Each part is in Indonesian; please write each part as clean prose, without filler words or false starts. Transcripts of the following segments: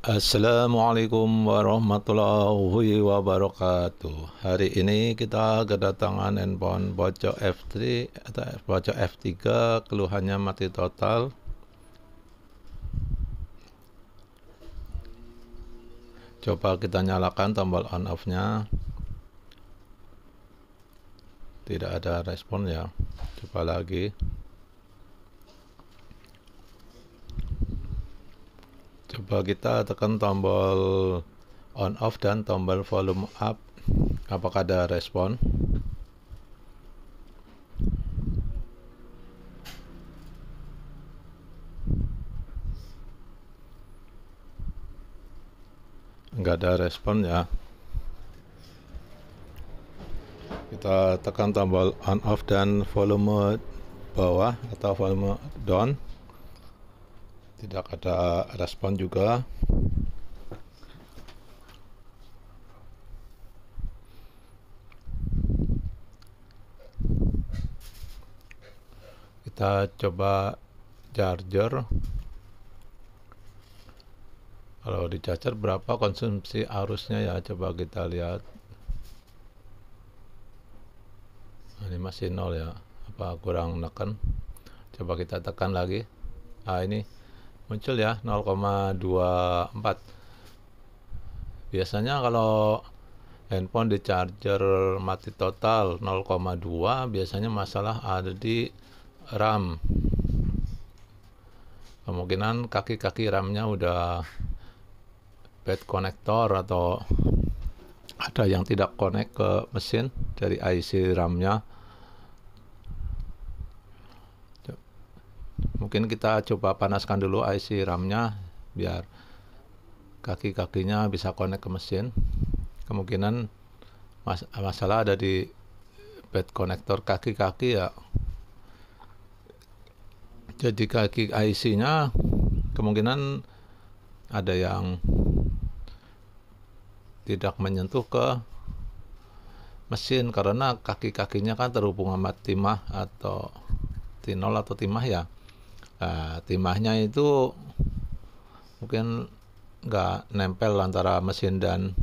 Assalamualaikum warahmatullahi wabarakatuh. Hari ini kita kedatangan handphone Poco F3 atau Poco F3, keluhannya mati total. Coba kita nyalakan tombol on off-nya. Tidak ada respon ya. Coba lagi. Coba kita tekan tombol on off dan tombol volume up. Apakah ada respon? Enggak ada respon ya. Kita tekan tombol on off dan volume bawah atau volume down. Tidak ada respon juga. Kita coba charger. Kalau di charger berapa konsumsi arusnya ya, coba kita lihat. Ini masih 0 ya, apa kurang neken. Coba kita tekan lagi. Ini muncul ya 0,24. Biasanya kalau handphone di charger mati total 0,2, biasanya masalah ada di RAM. Kemungkinan kaki-kaki RAM-nya udah bad connector atau ada yang tidak connect ke mesin dari IC RAM-nya. Mungkin kita coba panaskan dulu IC RAM-nya biar kaki-kakinya bisa connect ke mesin. Kemungkinan masalah ada di bad connector kaki-kaki ya. Jadi kaki IC-nya kemungkinan ada yang tidak menyentuh ke mesin karena kaki-kakinya kan terhubung sama timah atau tinol atau timah ya. Nah, timahnya itu mungkin nggak nempel antara mesin dan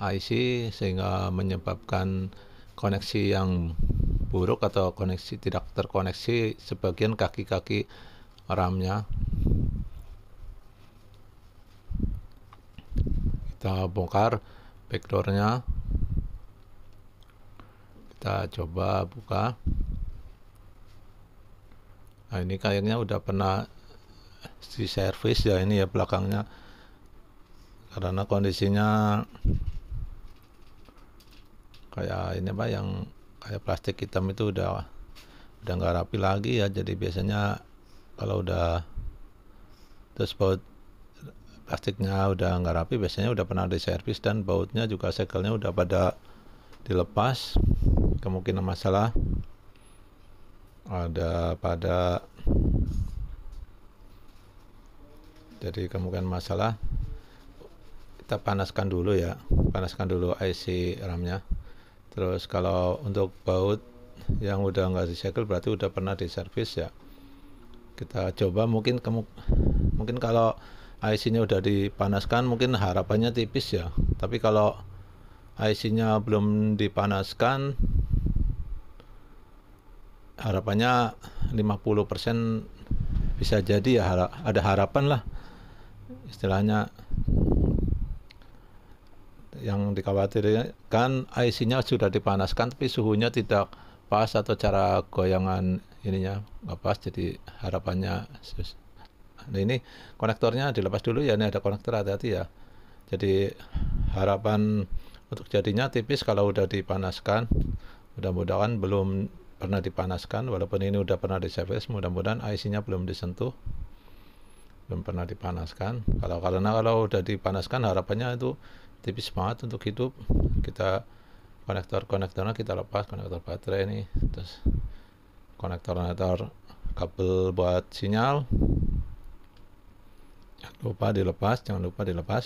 IC sehingga menyebabkan koneksi yang buruk atau koneksi tidak terkoneksi sebagian kaki-kaki RAM-nya. Kita bongkar backdoor-nya. Kita coba buka. Nah, ini kayaknya udah pernah di servis ya ini ya belakangnya. Karena kondisinya kayak ini apa yang kayak plastik hitam itu udah nggak rapi lagi ya. Jadi biasanya kalau udah terus baut plastiknya udah nggak rapi, biasanya udah pernah diservis dan bautnya juga segelnya udah pada dilepas. Kemungkinan masalah ada pada, jadi kemungkinan masalah. Kita panaskan dulu ya, panaskan dulu IC RAM-nya. Terus kalau untuk baut yang udah nggak disegel berarti udah pernah diservis ya. Kita coba mungkin kalau IC-nya udah dipanaskan mungkin harapannya tipis ya. Tapi kalau IC-nya belum dipanaskan harapannya 50% bisa jadi ya, ada harapan lah istilahnya. Yang dikhawatirkan IC-nya sudah dipanaskan tapi suhunya tidak pas atau cara goyangan ininya nggak pas, jadi harapannya. Nah, ini konektornya dilepas dulu ya, ini ada konektor, hati-hati ya. Jadi harapan untuk jadinya tipis kalau udah dipanaskan. Mudah-mudahan belum pernah dipanaskan, walaupun ini udah pernah diservis, mudah-mudahan IC-nya belum disentuh, belum pernah dipanaskan. Karena kalau udah dipanaskan harapannya itu tipis banget untuk hidup. Kita konektornya kita lepas, konektor baterai ini, terus konektor kabel buat sinyal jangan lupa dilepas.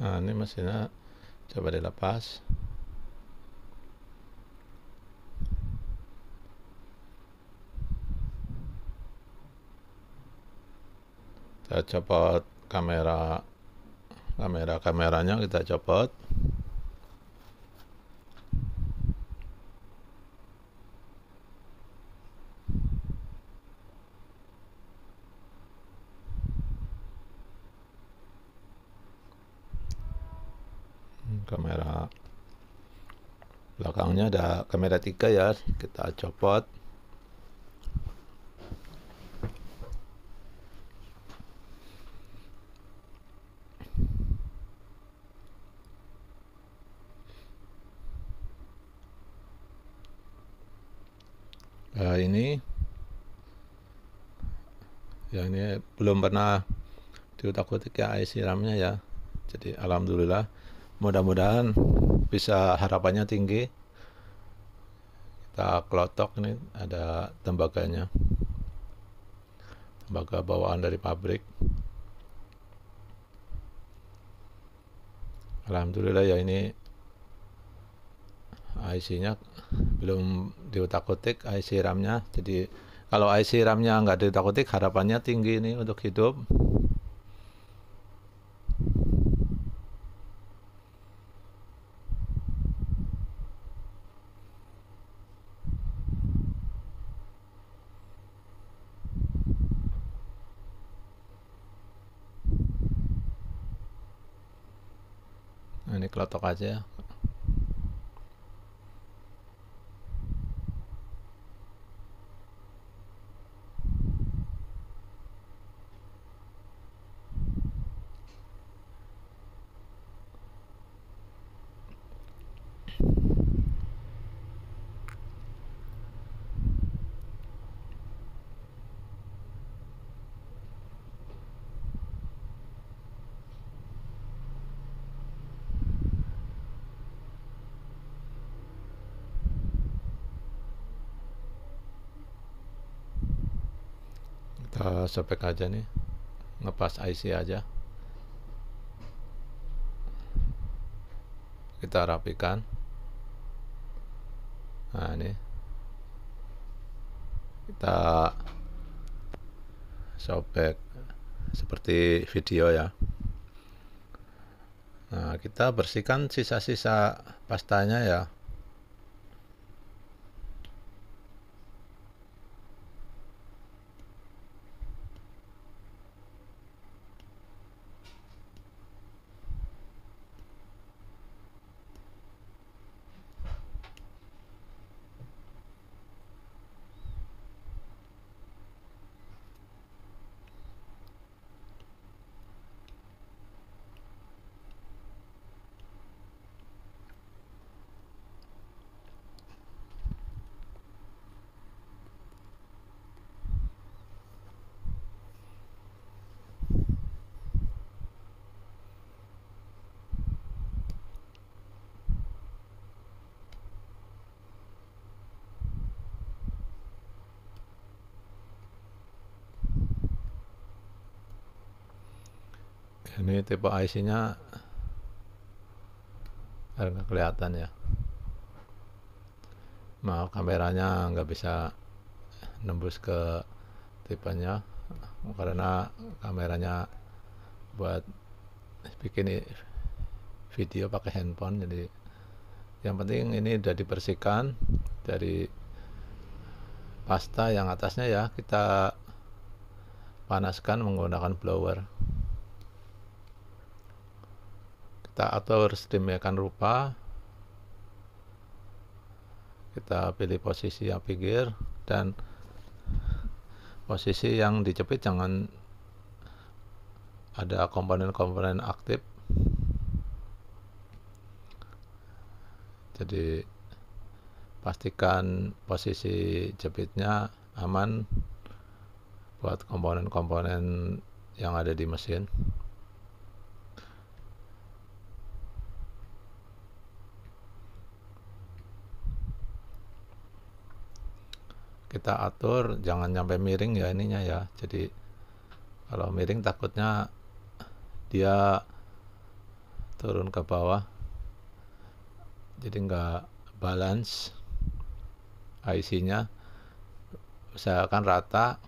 Nah, ini mesinnya coba dilepas. Kita copot kameranya kita copot. Kamera belakangnya ada kamera 3 ya, kita copot. Nah, ini belum pernah diutak-utik ya IC RAM-nya ya. Jadi alhamdulillah, mudah-mudahan bisa, harapannya tinggi. Kita kelotok, ini ada tembaga bawaan dari pabrik. Alhamdulillah ya, ini IC-nya belum diutak-utik, IC RAM-nya. Jadi kalau IC RAM-nya nggak diutak-utik, harapannya tinggi ini untuk hidup. Nah, ini kelotok aja ya. Kita sobek aja nih, ngepas IC aja. Kita rapikan. Nah, ini kita sobek seperti video ya. Nah, kita bersihkan sisa-sisa pastanya ya. Ini tipe IC-nya nggak kelihatan ya. Maaf, kameranya nggak bisa nembus ke tipenya karena kameranya buat bikin video pakai handphone. Jadi yang penting ini udah dibersihkan dari pasta yang atasnya ya, kita panaskan menggunakan blower. Kita atur sedemikian rupa, kita pilih posisi yang pinggir dan posisi yang dijepit jangan ada komponen-komponen aktif. Jadi pastikan posisi jepitnya aman buat komponen-komponen yang ada di mesin. Kita atur jangan sampai miring ya ininya ya. Jadi kalau miring takutnya dia turun ke bawah, jadi nggak balance IC-nya. Usahakan rata,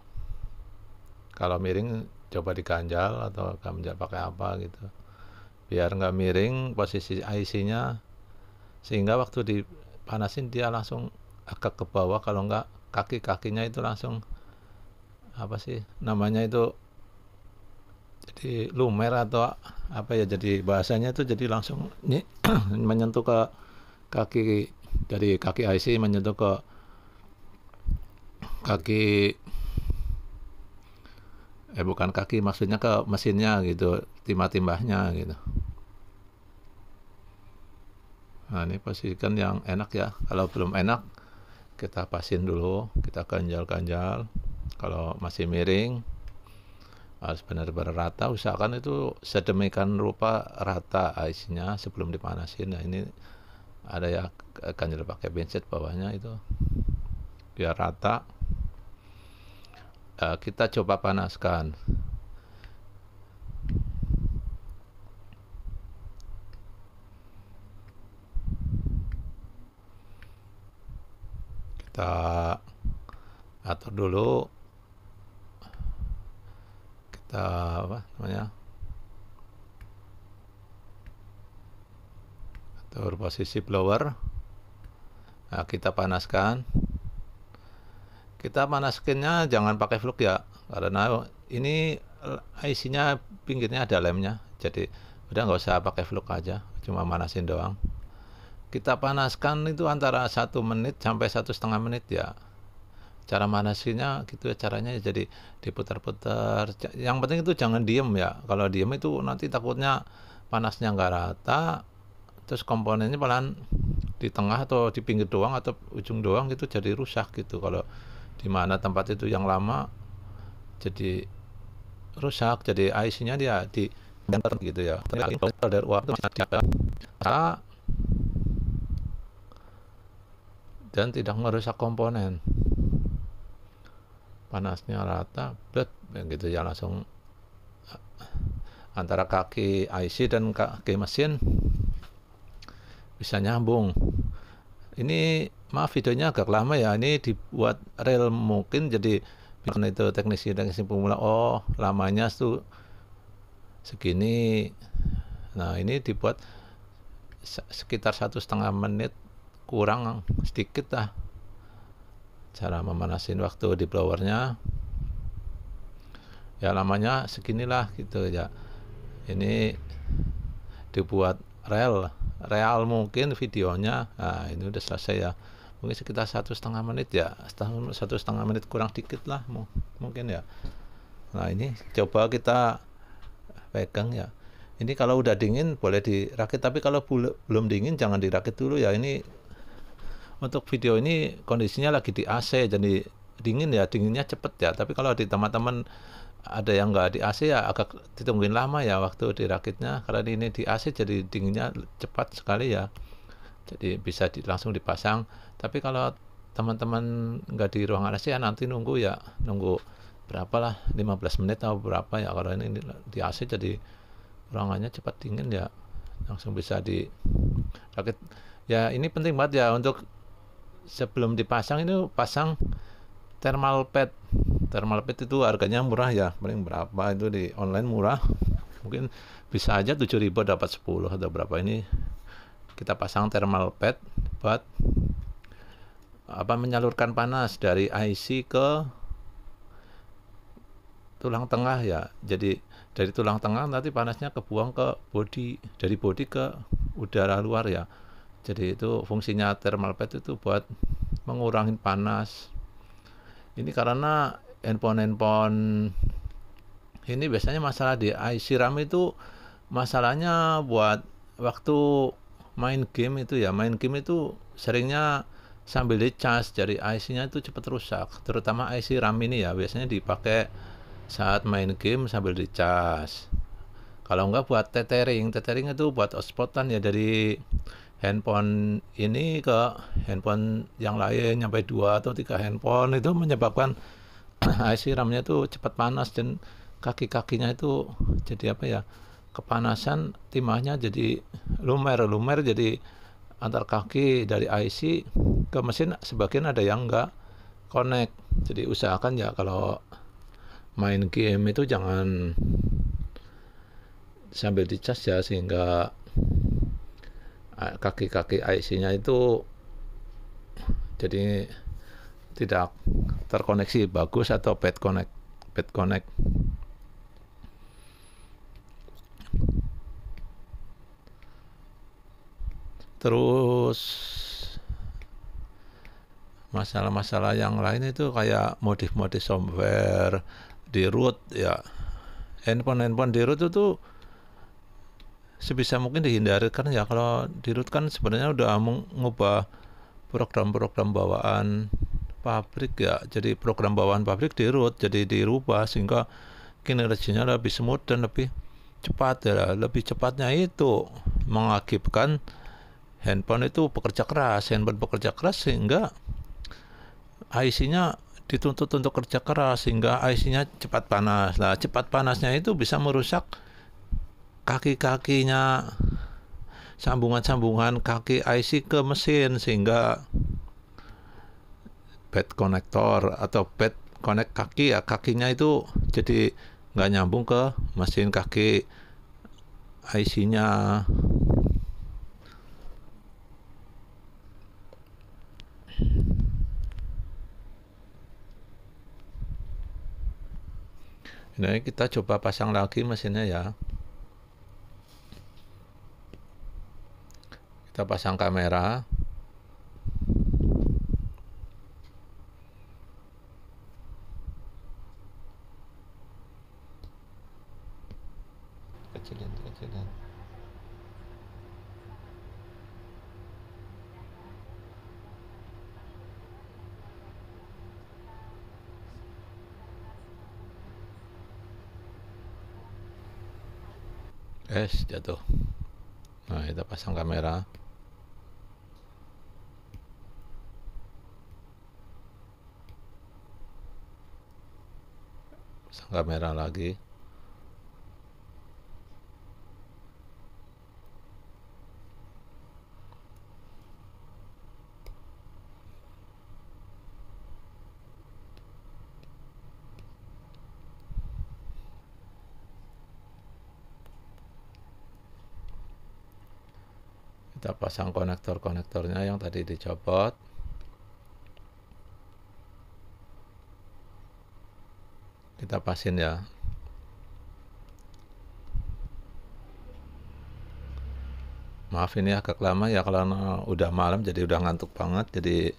kalau miring coba diganjal atau ganjal pakai apa gitu, biar nggak miring posisi IC-nya, sehingga waktu dipanasin dia langsung agak ke bawah. Kalau nggak kaki-kakinya itu langsung apa sih namanya itu, jadi lumer atau apa ya, jadi bahasanya itu jadi langsung menyentuh ke kaki, dari kaki IC menyentuh ke kaki, bukan kaki, maksudnya ke mesinnya gitu, timah-timahnya gitu. Nah ini posisikan yang enak ya. Kalau belum enak, kita pasin dulu, kita ganjal-ganjal. Kalau masih miring, harus benar-benar rata. Usahakan itu sedemikian rupa rata IC-nya sebelum dipanasin. Nah ini ada ya, ganjal pakai pinset bawahnya itu biar rata. Kita coba panaskan. Kita atur dulu, kita apa namanya, atur posisi blower. Nah, kita panaskan. Kita panaskannya jangan pakai fluk ya, karena ini IC-nya pinggirnya ada lemnya, jadi udah nggak usah pakai fluk aja, cuma manasin doang. Kita panaskan itu antara 1 menit sampai 1,5 menit ya. Cara manasinnya gitu ya, caranya jadi diputar-putar. Yang penting itu jangan diem ya. Kalau diem itu nanti takutnya panasnya nggak rata, terus komponennya pelan di tengah atau di pinggir doang atau ujung doang gitu, jadi rusak gitu. Kalau di mana tempat itu yang lama jadi rusak, jadi IC-nya dia di gitu ya. Dari waktu dan tidak merusak komponen. Panasnya rata, begitu ya, langsung antara kaki IC dan kaki mesin bisa nyambung. Ini maaf videonya agak lama ya, ini dibuat real mungkin, jadi itu teknisi pemula, oh lamanya tuh segini. Nah ini dibuat sekitar 1,5 menit kurang sedikit lah cara memanasin waktu di blowernya ya, lamanya seginilah gitu ya. Ini dibuat real mungkin videonya. Nah ini udah selesai ya, mungkin sekitar 1,5 menit ya, 1,5 menit kurang dikit lah mungkin ya. Nah ini coba kita pegang ya. Ini kalau udah dingin boleh dirakit, tapi kalau belum dingin jangan dirakit dulu ya. Ini untuk video ini kondisinya lagi di AC, jadi dingin ya, dinginnya cepet ya. Tapi kalau di teman-teman ada yang nggak di AC ya agak ditungguin lama ya waktu dirakitnya, karena ini di AC jadi dinginnya cepat sekali ya, jadi bisa langsung dipasang. Tapi kalau teman-teman nggak di ruangan AC ya nanti nunggu berapa lah, 15 menit atau berapa ya. Kalau ini di AC jadi ruangannya cepat dingin ya, langsung bisa dirakit ya. Ini penting banget ya, untuk sebelum dipasang ini pasang thermal pad. Thermal pad itu harganya murah ya, paling berapa itu di online murah, mungkin bisa aja 7.000 dapat 10 atau berapa. Ini kita pasang thermal pad buat menyalurkan panas dari IC ke tulang tengah ya. Jadi dari tulang tengah nanti panasnya kebuang ke bodi, dari bodi ke udara luar ya. Jadi itu fungsinya thermal pad itu buat mengurangi panas. Ini karena handphone ini biasanya masalah di IC RAM itu, masalahnya buat waktu main game itu ya. Main game itu seringnya sambil dicas, jadi IC-nya itu cepat rusak. Terutama IC RAM ini ya, biasanya dipakai saat main game sambil dicas. Kalau enggak buat tethering itu buat hotspotan ya, dari handphone ini ke handphone yang lain sampai 2 atau 3 handphone, itu menyebabkan IC RAM-nya itu cepat panas dan kaki-kakinya itu jadi apa ya, kepanasan timahnya jadi lumer jadi antar kaki dari IC ke mesin sebagian ada yang enggak connect. Jadi usahakan ya kalau main game itu jangan sambil dicas ya, sehingga kaki-kaki IC-nya itu jadi tidak terkoneksi bagus atau bad connect. Terus masalah-masalah yang lain itu kayak modif-modif software di root ya. Handphone di root itu sebisa mungkin dihindari, kan ya kalau di root kan sebenarnya udah mengubah program-program bawaan pabrik ya. Jadi program bawaan pabrik di root jadi dirubah sehingga kinerjanya lebih smooth dan lebih cepat ya. Lebih cepatnya itu mengakibatkan handphone bekerja keras sehingga IC-nya dituntut untuk kerja keras sehingga IC-nya cepat panas. Nah, cepat panasnya itu bisa merusak kaki-kakinya, sambungan-sambungan kaki IC ke mesin sehingga bad connector atau bad connect kaki ya, kakinya itu jadi nggak nyambung ke mesin kaki IC-nya. Ini kita coba pasang lagi mesinnya ya. Kita pasang kamera. Kecilin. Jatuh. Nah, kita pasang kamera. Pasang kamera lagi. Kita pasang konektornya yang tadi dicopot. Kita pasin ya. Maaf ini agak lama ya, kalau udah malam jadi udah ngantuk banget, jadi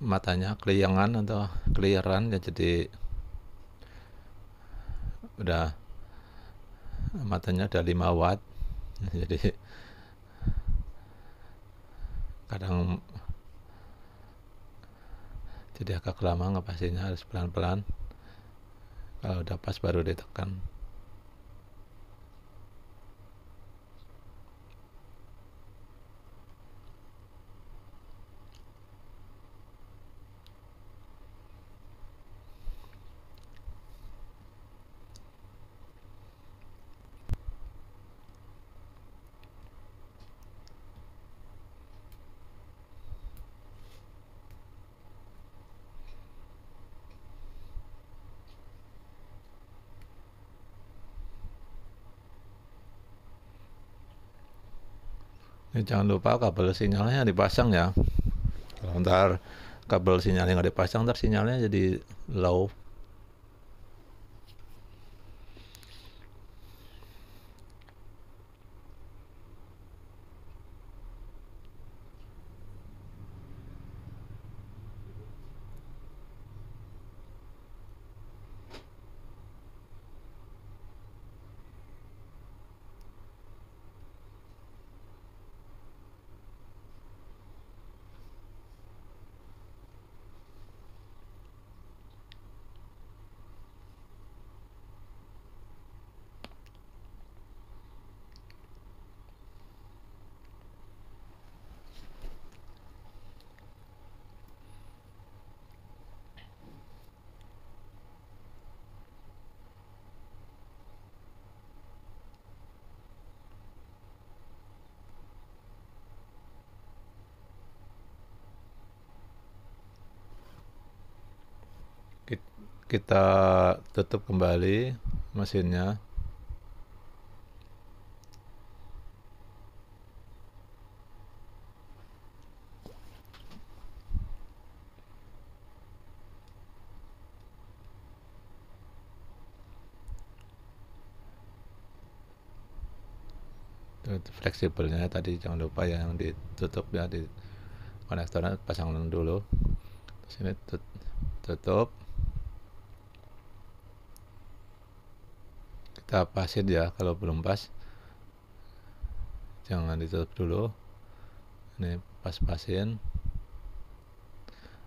matanya keliangan atau keliaran ya, jadi udah matanya udah 5 watt. Jadi kadang jadi agak lama ngepasinnya, harus pelan-pelan. Kalau udah pas baru ditekan. Jangan lupa kabel sinyalnya dipasang ya. Kalau ntar kabel sinyalnya nggak dipasang, ntar sinyalnya jadi low. kita tutup kembali mesinnya. Fleksibelnya tadi jangan lupa ya, yang ditutup ya, di konektornya pasang dulu. Terus ini tutup, kita pasin ya. Kalau belum pas jangan ditutup dulu, ini pas-pasin,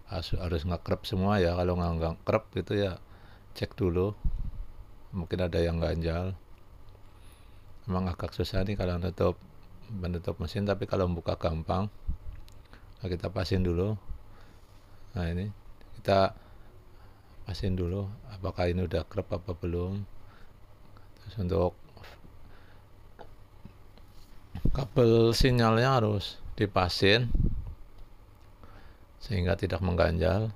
harus ngekrep semua ya. Kalau nggak krep gitu ya, cek dulu, mungkin ada yang ganjal. Memang agak susah nih kalau menutup mesin, tapi kalau buka gampang. Nah, kita pasin dulu. Nah, ini kita pasin dulu apakah ini udah krep apa belum. Terus untuk kabel sinyalnya harus dipasin sehingga tidak mengganjal.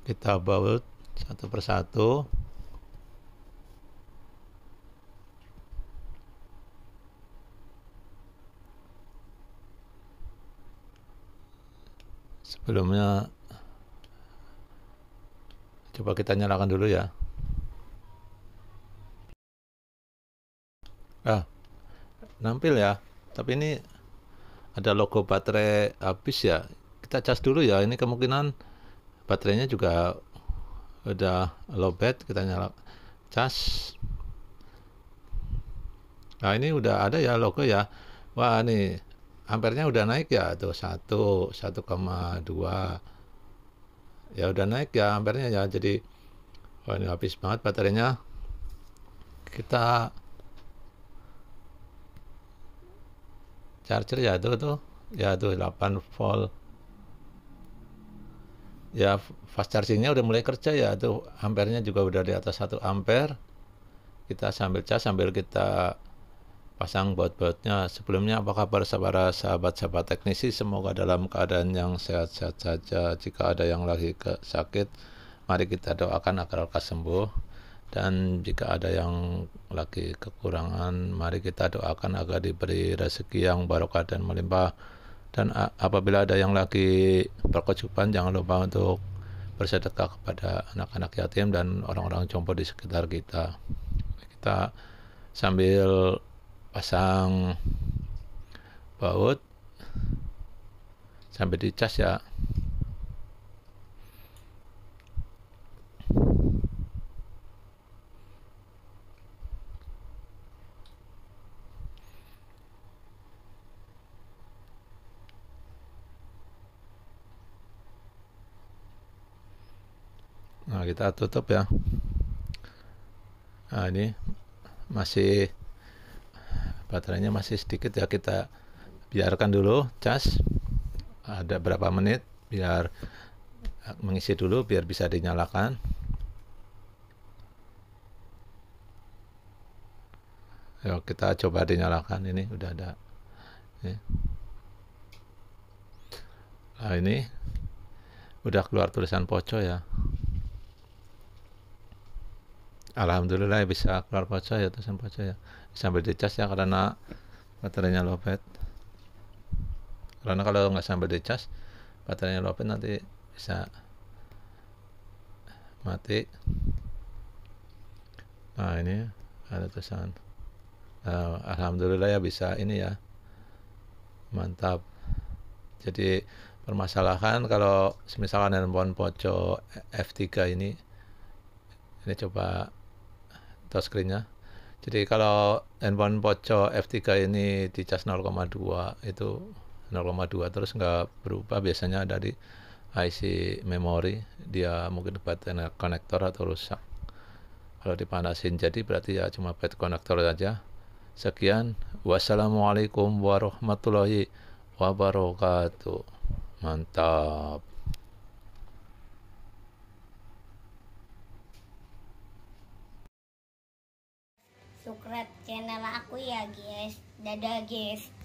Kita baut satu persatu. Sebelumnya coba kita nyalakan dulu ya. Nampil ya, tapi ini ada logo baterai habis ya. Kita cas dulu ya, ini kemungkinan baterainya juga udah lowbat. Kita nyala cas. Nah, ini udah ada ya logo ya. Wah, ini ampernya udah naik ya, tuh 1,2 ya, udah naik ya ampernya ya. Jadi wah, ini habis banget baterainya. Kita charger ya, tuh ya, tuh 8 volt ya. Fast chargingnya udah mulai kerja ya, tuh ampernya juga udah di atas 1 ampere. Kita sambil cas, sambil kita pasang baut-bautnya. Sebelumnya apa kabar sahabat-sahabat teknisi, semoga dalam keadaan yang sehat-sehat saja. Jika ada yang lagi sakit, mari kita doakan agar lekas sembuh. Dan jika ada yang lagi kekurangan, mari kita doakan agar diberi rezeki yang barokah dan melimpah. Dan apabila ada yang lagi berkecukupan, jangan lupa untuk bersedekah kepada anak-anak yatim dan orang-orang jompo di sekitar kita. Kita sambil pasang baut sampai dicas ya. Nah, kita tutup ya. Nah, ini masih baterainya masih sedikit ya, kita biarkan dulu cas ada berapa menit biar mengisi dulu, biar bisa dinyalakan. Yuk kita coba dinyalakan. Ini udah ada ini. Nah, ini udah keluar tulisan poco ya. Alhamdulillah bisa keluar poco ya, tulisan poco ya. Sambil dicas ya, karena baterainya lowbat. Karena kalau nggak sambil dicas, baterainya lowbat, nanti bisa mati. Nah, ini ada tulisan. Alhamdulillah ya, bisa ini ya, mantap. Jadi permasalahan kalau misalkan handphone poco F3 ini coba touchscreennya. Jadi kalau handphone poco F3 ini dicas 0,2 itu 0,2 terus nggak berubah, biasanya ada di IC memori, dia mungkin buat konektor atau rusak. kalau dipanasin. Jadi berarti ya cuma bed konektor saja. Sekian, wassalamualaikum warahmatullahi wabarakatuh. Mantap. Subscribe channel aku ya guys. Dadah guys.